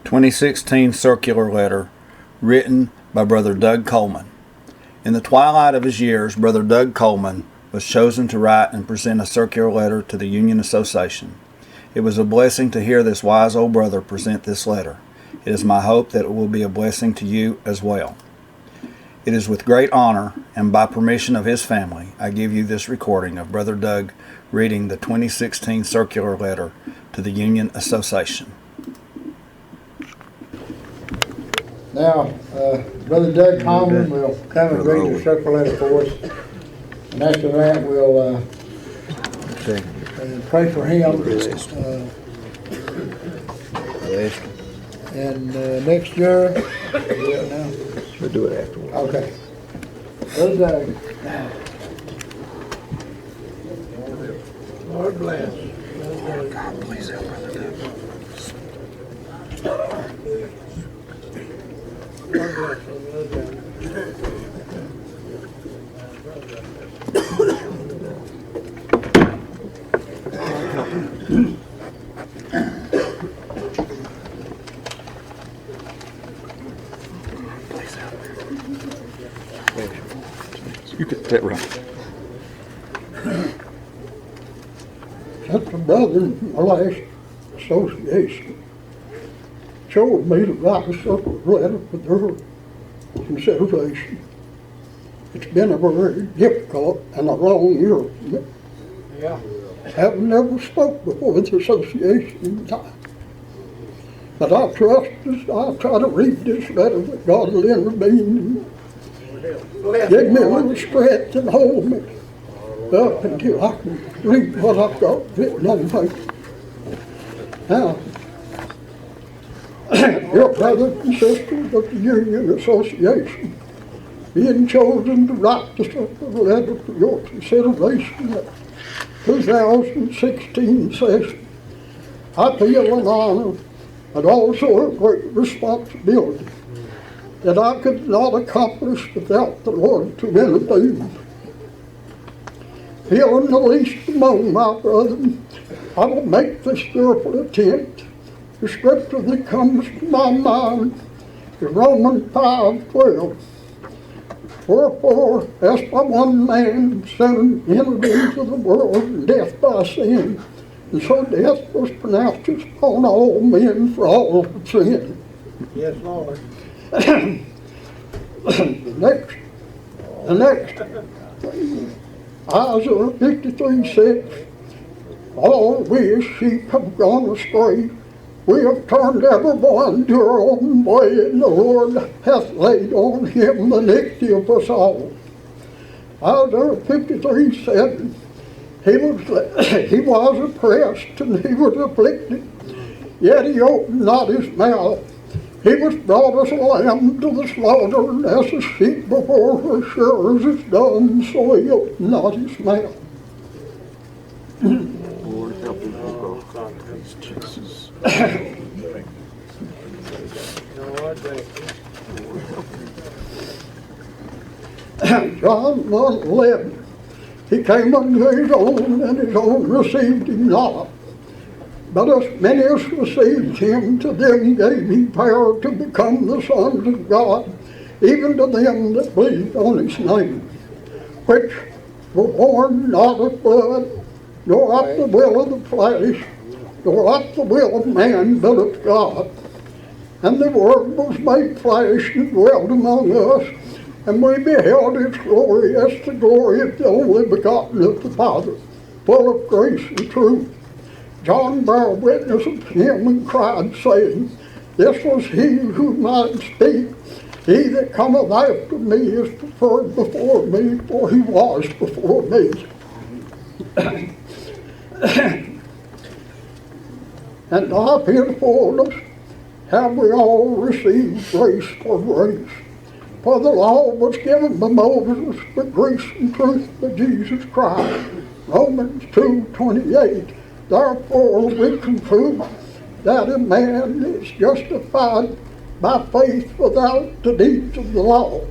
2016 circular letter written by Brother Doug Coleman. In the twilight of his years, Brother Doug Coleman was chosen to write and present a circular letter to the Union Association. It was a blessing to hear this wise old brother present this letter. It is my hope that it will be a blessing to you as well. It is with great honor and by permission of his family I give you this recording of Brother Doug reading the 2016 circular letter to the Union Association. Now, Brother Doug Coleman will come and read the circular letter for us, and after that we'll pray for him. And next year, We'll do it afterwards. okay. Brother Doug. Lord bless. God, please help Brother Doug. You get that right. That's the brother in my last association chose me to write a circular letter for their consideration. It's been a very difficult and a long year for me. Yeah. I've never spoke before the association in time. But I trust as I try to read this letter that God will intervene and give me a little strength and hold me up until I can read what I've got written on paper. Now, your brothers and sisters of the Union Association, being chosen to write the circular letter for your consideration at 2016 session, I feel an honor and also a great responsibility that I could not accomplish without the Lord to intervene. Feeling the least among my brethren, I will make this fearful attempt. The scripture that comes to my mind is Romans 5:12. Wherefore, as by one man sin entered into the world, and death by sin, and so death was pronounced upon all men, for all have sinned. Yes, Lord. The next, Isaiah 53:6, all we as sheep have gone astray. We have turned every one to our own way, and the Lord hath laid on him the iniquity of us all. Isaiah 53:7, he was oppressed and he was afflicted, yet he opened not his mouth. He was brought as a lamb to the slaughter, and as a sheep before her shearers is dumb, so he opened not his mouth. Lord, help him to go. Jesus. John 1:11, he came unto his own, and his own received him not. But as many as received him, to them gave he power to become the sons of God, even to them that believe on his name, which were born not of blood, nor of the will of the flesh, nor of the will of man, but of God. And the Word was made flesh and dwelt among us, and we beheld his glory as the glory of the only begotten of the Father, full of grace and truth. John bare witness of him and cried, saying, This was he who might speak. He that cometh after me is preferred before me, for he was before me. And of his fullness have we all received grace for grace. For the law was given by Moses, but grace and truth by Jesus Christ. Romans 2:28. Therefore we conclude that a man is justified by faith without the deeds of the law.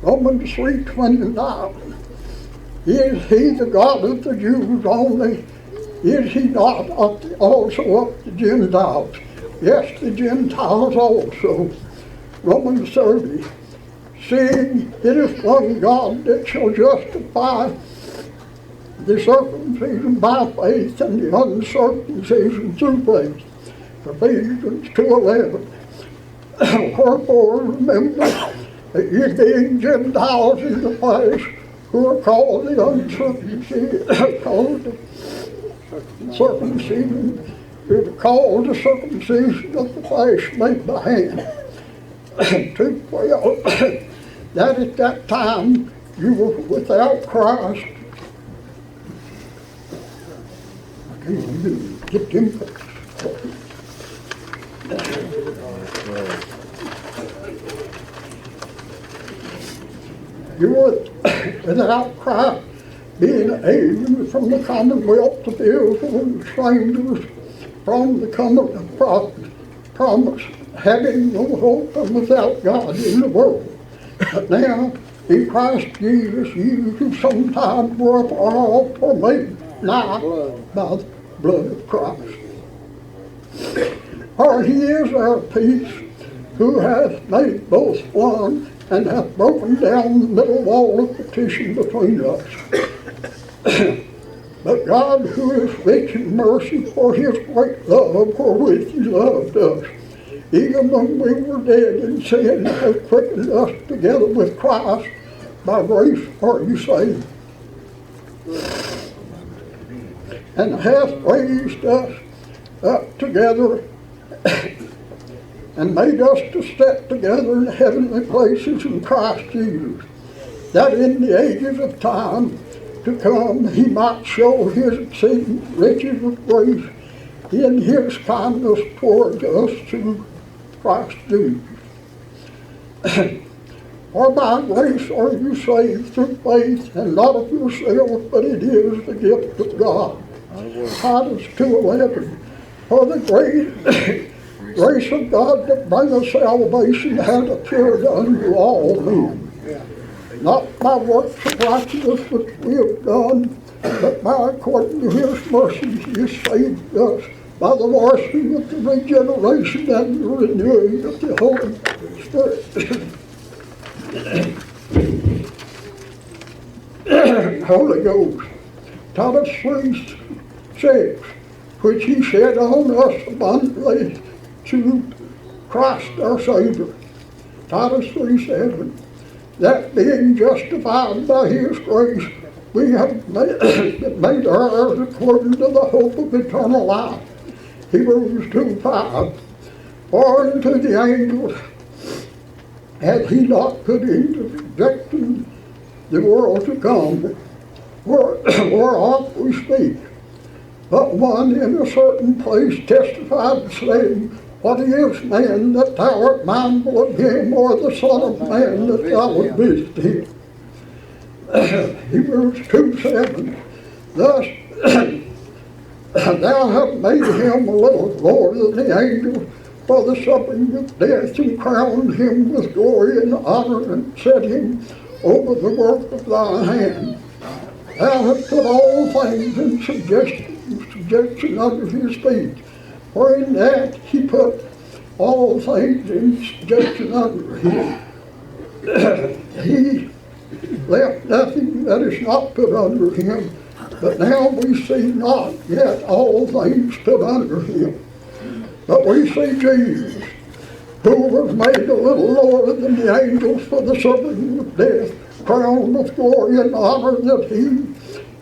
Romans 3:29. Is he the God of the Jews only? Is he not also of the Gentiles? yes, the Gentiles also. Romans 30. Seeing it is one God that shall justify the circumcision by faith and the uncircumcision through faith. Ephesians 2:11. Wherefore remember that ye being Gentiles in the flesh, who are called the uncircumcision, called the circumcision, who are called the circumcision of the flesh made by hand. 2:12. That at that time you were without Christ. I can't even get them fixed. You were without Christ, being alien from the commonwealth of Israel and strangers from the covenant of promise, having no hope and without God in the world. But now, in Christ Jesus, you who sometimes were afar off are made nigh by the blood of Christ. For he is our peace, who hath made both one, and hath broken down the middle wall of partition between us. But God, who is rich in mercy, for his great love wherewith he loved us, even when we were dead in sin, hath quickened us together with Christ. By grace are you saved, and hath raised us up together and made us to sit together in heavenly places in Christ Jesus, that in the ages of time to come he might show his exceeding riches of grace in his kindness toward us through Christ Jesus. For by grace are you saved through faith, and not of yourself, but it is the gift of God. Titus 2:11. For the great grace of God that bringeth salvation hath appeared unto all men, not by works of righteousness which we have done, but by according to his mercy he has saved us by the washing of the regeneration and the renewing of the Holy Spirit. Holy Ghost. Titus 3:6, which he shed on us abundantly through Christ our Savior. Titus 3:7, that being justified by his grace, we have made ours according to the hope of eternal life. Hebrews 2:5, for unto the angels hath he not put into subjection the world to come, whereof we speak. But one in a certain place testified, saying, what is man that thou art mindful of him, or the son of man that thou would visit him? Hebrews 2:7, thus thou hast made him a little lower than the angels for the suffering of death, and crowned him with glory and honor, and set him over the work of thy hand. Thou hast put all things in subjection under his feet, for in that he put all things in subjection under him. He left nothing that is not put under him, but now we see not yet all things put under him. But we see Jesus, who was made a little lower than the angels for the suffering of death, crowned with glory and honor, that he,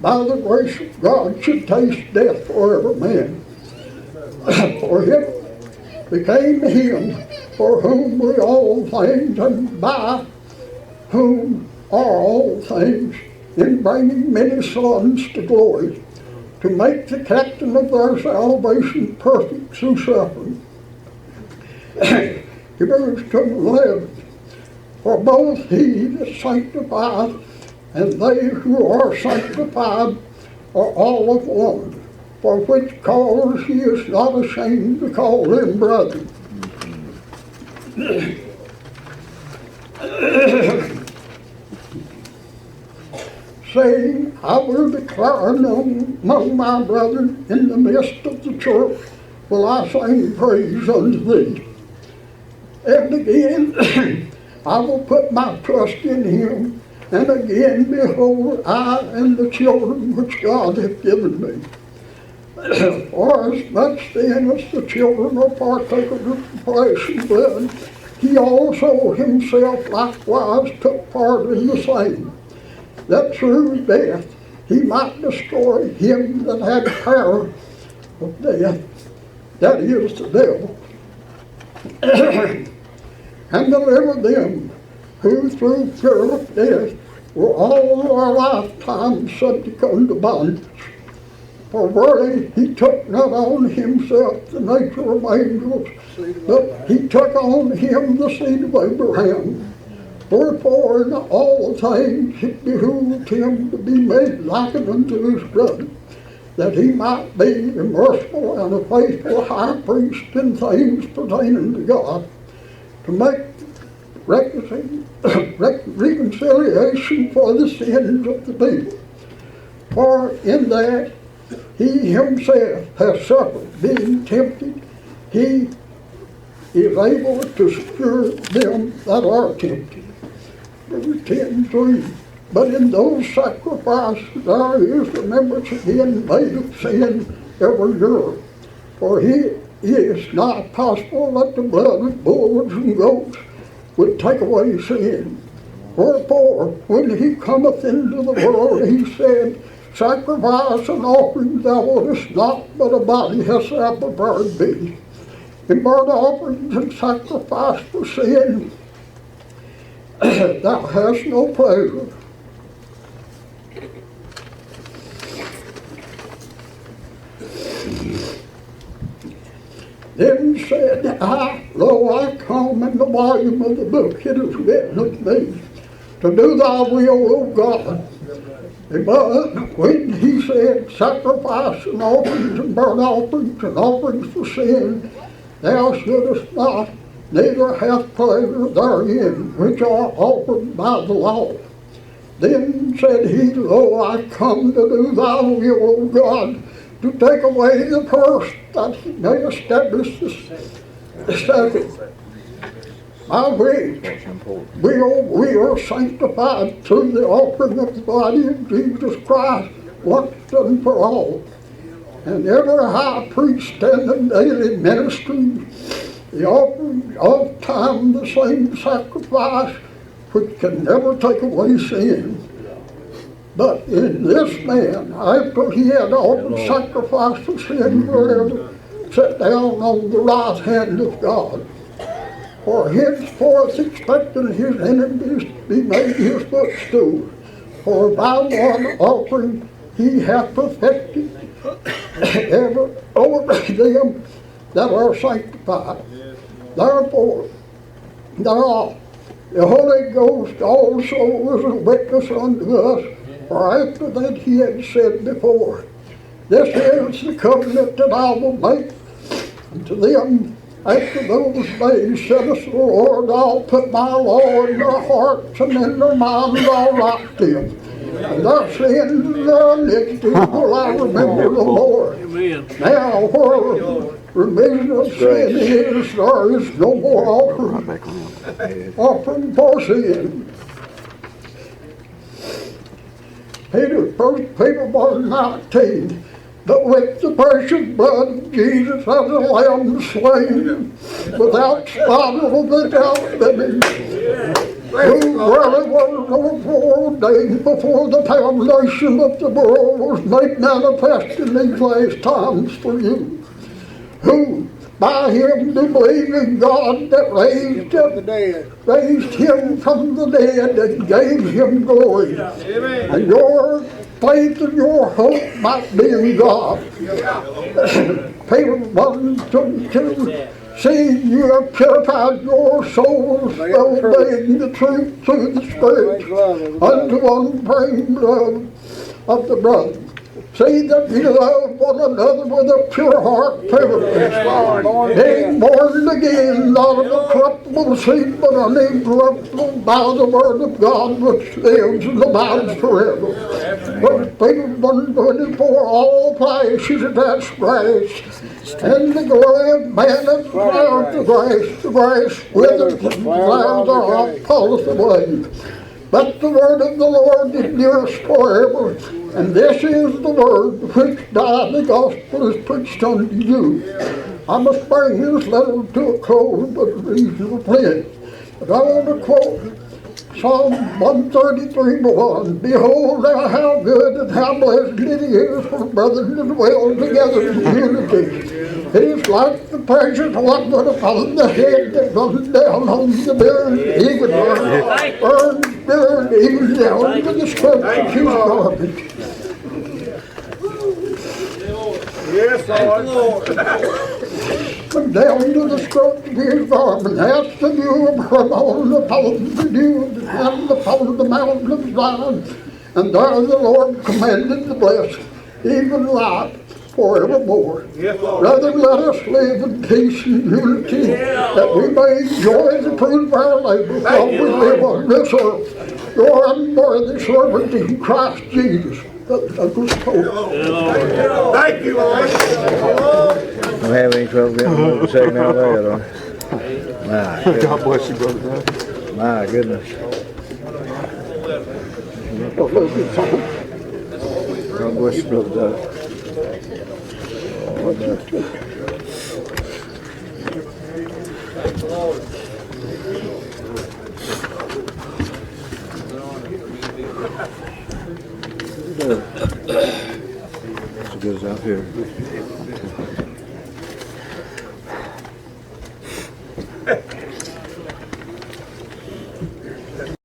by the grace of God, should taste death for every man. For it became him for whom we all things, and by whom are all things, in bringing many sons to glory, to make the captain of their salvation perfect through suffering. Hebrews 2:11, for both he that sanctifieth and they who are sanctified are all of one, for which cause he is not ashamed to call them brethren. Saying, I will declare among my brethren in the midst of the church will I sing praise unto thee. And again, I will put my trust in him. And again, behold, I and the children which God hath given me. For as much then as the children are partakers of flesh and blood, he also himself likewise took part in the same, that through death he might destroy him that had power of death, that is, the devil, and deliver them who through fear of death were all our lifetime subject unto bondage. For verily he took not on himself the nature of angels, but he took on him the seed of Abraham. Wherefore in all things it behooved him to be made like unto his brother, that he might be a merciful and a faithful high priest in things pertaining to God, to make reconciliation for the sins of the people. For in that he himself has suffered, being tempted, he is able to secure them that are tempted. Verse 10:3. But in those sacrifices there is remembrance again made of sin every year. For it is not possible that the blood of bulls and goats would take away sin. Wherefore, when he cometh into the world, he said, Sacrifice and offering thou wouldest not, but a body hast thou prepared thee. In burnt offerings and sacrifice for sin, thou hast no pleasure. Then said I, Lo, I come, in the volume of the book it is written of me, to do thy will, O God. But when he said, Sacrifice and offerings and burnt offerings and offerings for sin, thou shouldest not, neither hath pleasure therein, which are offered by the law. Then said he, Lo, I come to do thy will, O God, to take away the curse, that he may establish the statute, by which we are sanctified through the offering of the body of Jesus Christ once and for all. And every high priest standing daily ministering the offering of time the same sacrifice, which can never take away sin. But in this man, after he had offered sacrifice for sin forever, sat down on the right hand of God. For henceforth expecting his enemies to be made his footstool. For by one offering he hath perfected ever over them that are sanctified. Therefore, thereof the Holy Ghost also was a witness unto us, for after that he had said before, This is the covenant that I will make unto them after those days, saith the Lord, I'll put my law in their hearts, and in their minds I'll write them. And their sins and their iniquities will I remember the Lord. Now where remission of sin is, there is no more offering for sin. First Peter 1:19. But with the precious blood of Jesus as a lamb slain, without spot or without blemish, who really was ordained before the foundation of the world, was made manifest in these last times for you, who by him do believe in God that raised him from the dead and gave him glory. And your faith and your hope might be in God. Peter 1:22. See, you have purified your souls by obeying the truth through the Spirit unto unfeigned love of the brother. See that ye love one another with a pure heart fervently, being born again, not of a corruptible seed, but an incorruptible by the word of God, which lives and abides forever. First Peter 1:24, all flesh is attached grace, and the glory of man is the flower of the grace withers, and the flowers thereof falleth away. But the word of the Lord endures forever, and this is the word which died, the gospel is preached unto you. I must bring this letter to a close, but reasonable place. But I want to quote Psalm 133:1. Behold now how good and how blessed it is for brethren to dwell together in unity. It is like the precious ointment upon the head that runs down on the beard, even burns beard, even down to the skirts of his garment. Yes, Lord. And down to the skirts of his garment. That's the dew of Hermon upon the dew of the hand upon the mountain of Zion. And there the Lord commanded the blessed, even life forevermore. Brother, let us live in peace and unity, that we may enjoy the fruit of our labor while we live on this earth. Your unworthy servant in Christ Jesus. Thank Thank you, Lord. Don't have any trouble getting moved a second out there, though. My goodness. God bless you, Brother Doug. My goodness. God bless you, Brother Doug. That's as good as out here.